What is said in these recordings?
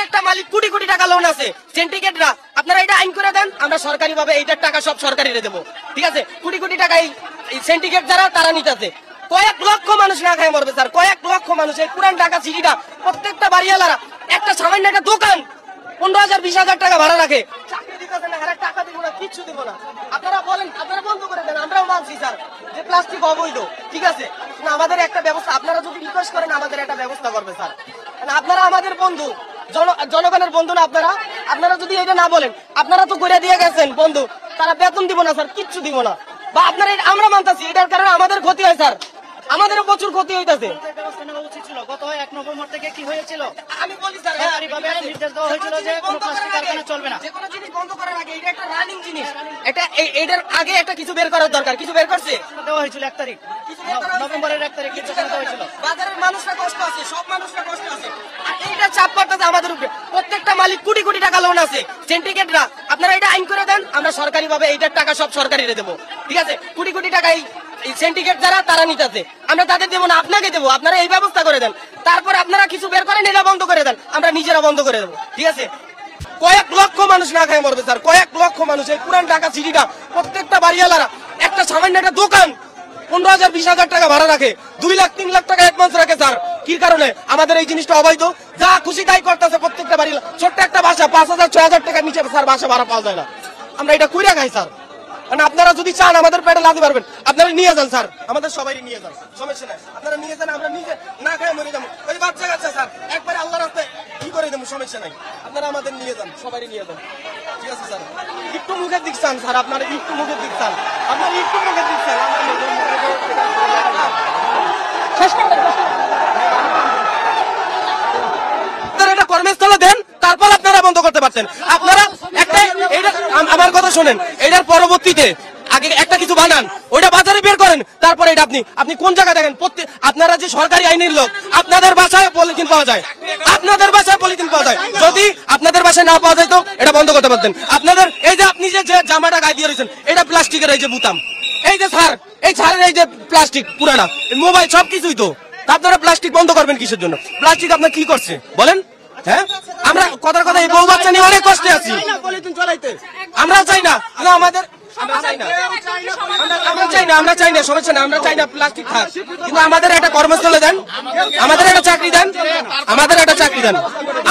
প্রত্যেকটা মালিক কোটি কোটি টাকা লোন আছে, সিন্ডিকেটরা। আপনারা এটা আইন করে দেন, আমরা সরকারি ভাবে এইটার টাকা সব সরকারিরে দেবো, ঠিক আছে? কোটি কোটি টাকা এই সিন্ডিকেট যারা তারা নিতেছে। কয়েক লক্ষ মানুষ না খায় মরবে স্যার, কয়েক লক্ষ মানুষ। এই পুরান ঢাকা সিটিটা প্রত্যেকটা বাড়িওয়ালারা একটা সামান্য একটা দোকান 15,000 20,000 টাকা ভাড়া রাখে, চাকরি দিতেছে না, হারে টাকা দিব না, কিচ্ছু দিব না। আপনারা বলেন, আপনারা বন্ধ করে দেন, আমরাও মানছি স্যার যে প্লাস্টিক অবৈধ, ঠিক আছে? না, আমাদের একটা ব্যবস্থা, আপনারা যদি রিকোয়েস্ট করেন আমাদের একটা ব্যবস্থা করবে স্যার। আপনারা আমাদের বন্ধু, জনগণের বন্ধু না আপনারা? আপনারা যদি এটা না বলেন, আপনারা তো করে দিয়ে গেছেন বন্ধু, তারা বেতন দিব না স্যার, কিচ্ছু দিব না। বা আপনারা, আমরা মানতেছি এটার কারণে আমাদের ক্ষতি হয় স্যার, আমাদেরও প্রচুর ক্ষতি হইতেছে। গত 1 নভেম্বর থেকে কি হয়েছিল? আমি বলি স্যার, নির্দেশ দেওয়া হয়েছিল যে কোনো প্লাস্টিক কারখানা চলবে না। যে কোনো জিনিস বন্ধ করার আগে এটা একটা রানিং জিনিস, এটার আগে একটা কিছু বের করার দরকার। কিছু বের করছে দেওয়া হয়েছিল 1 তারিখ, নভেম্বরের 1 তারিখ দেওয়া হয়েছিল। বাজারের মানুষরা কষ্ট আছে, সব মানুষরা কষ্ট আছে, আর এইটা চাপ পড়তেছে আমাদের উপরে। প্রত্যেকটা মালিক কোটি কোটি টাকা লোন আছে, সিন্ডিকেটরা। আপনারা এটা আইন করে দেন, আমরা সরকারি ভাবে এইটার টাকা সব সরকারিরে দেবো, ঠিক আছে? কোটি কোটি টাকা এই সিন্ডিকেট যারা তারা নিতেছে, আমরা তাদের দেবো না, আপনাকে দেবো। আপনারা এই ব্যবস্থা করে দেন, তারপর আপনারা কিছু বের করেন, এটা বন্ধ করে দেন, আমরা নিজেরা বন্ধ করে দেবো, ঠিক আছে? কয়েক লক্ষ মানুষ না খায় মরবে স্যার, কয়েক লক্ষ মানুষ। এই পুরান ঢাকা সিটিটা প্রত্যেকটা বাড়িওয়ালারা একটা সামান্য একটা দোকান 15,000 20,000 টাকা ভাড়া রাখে, 2 লাখ 3 লাখ টাকা অ্যাডভান্স রাখে স্যার। কি কারণে? আমাদের এই জিনিসটা অবৈধ, যা খুশি তাই করতেছে প্রত্যেকটা বাড়ি। ছোট্ট একটা বাসা 5,000 6,000 টাকার নিচে স্যার বাসা ভাড়া পাওয়া যায় না। আমরা এটা কইরা খাই স্যার। মানে আপনারা যদি চান আমাদের পেটে লাথি পারবেন, আপনারা নিয়ে যান স্যার, আমাদের সবাই নিয়ে যান, সমস্যা নাই। আপনারা নিয়ে যান, আমরা নিজে না খায় মরে যাবো। ওই বাচ্চা কাচ্চা স্যার একবারে আল্লাহ রাস্তায় কি করে দেবো, সমস্যা নাই। আপনারা আমাদের নিয়ে যান, সবাই নিয়ে যান, ঠিক আছে স্যার? একটু মুখের দিক চান স্যার, আপনারা একটু মুখের দিক চান, আপনারা একটু মুখের দিক চান। একটা কর্মস্থলে দেন, তারপর আপনারা বন্ধ করতে পারছেন। আপনারা একটা আমার কথা শোনেন, এটার পরবর্তীতে আগে একটা কিছু বানান, ওইটা বাজারে বের করেন, তারপরে এটা আপনি কোন জায়গায় দেখেন? আপনারা যে সরকারি আইনের লোক, আপনাদের বাসায় পলিথিন পাওয়া যায়, আপনাদের বাসায় পলিথিন পাওয়া যায়। যদি আপনাদের বাসায় না পাওয়া যায় তো এটা বন্ধ করতে পারতেন। আপনাদের এই যে আপনি যে জামাটা গায়ে দিয়ে রয়েছেন, এটা প্লাস্টিকের এই যে বুতাম, এই যে স্যার, এই ছাড়ের এই যে প্লাস্টিক পুরানা মোবাইল সবকিছুই তো। আপনারা প্লাস্টিক বন্ধ করবেন কিসের জন্য? প্লাস্টিক আপনার কি করছে বলেন? হ্যাঁ, আমরা কথার কথা এই বউ বাচ্চা নিয়ে অনেক কষ্টে আছি, আমরা চাই না, আমাদের আমরা চাই না, সমস্যা না, আমরা চাই না প্লাস্টিক থাক, কিন্তু আমাদের একটা কর্মস্থলে দেন, আমাদের একটা চাকরি দেন, আমাদের একটা চাকরি দেন,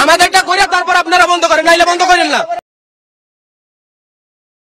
আমাদের একটা করে তারপর আপনারা বন্ধ করেন, নাইলে বন্ধ করেন না।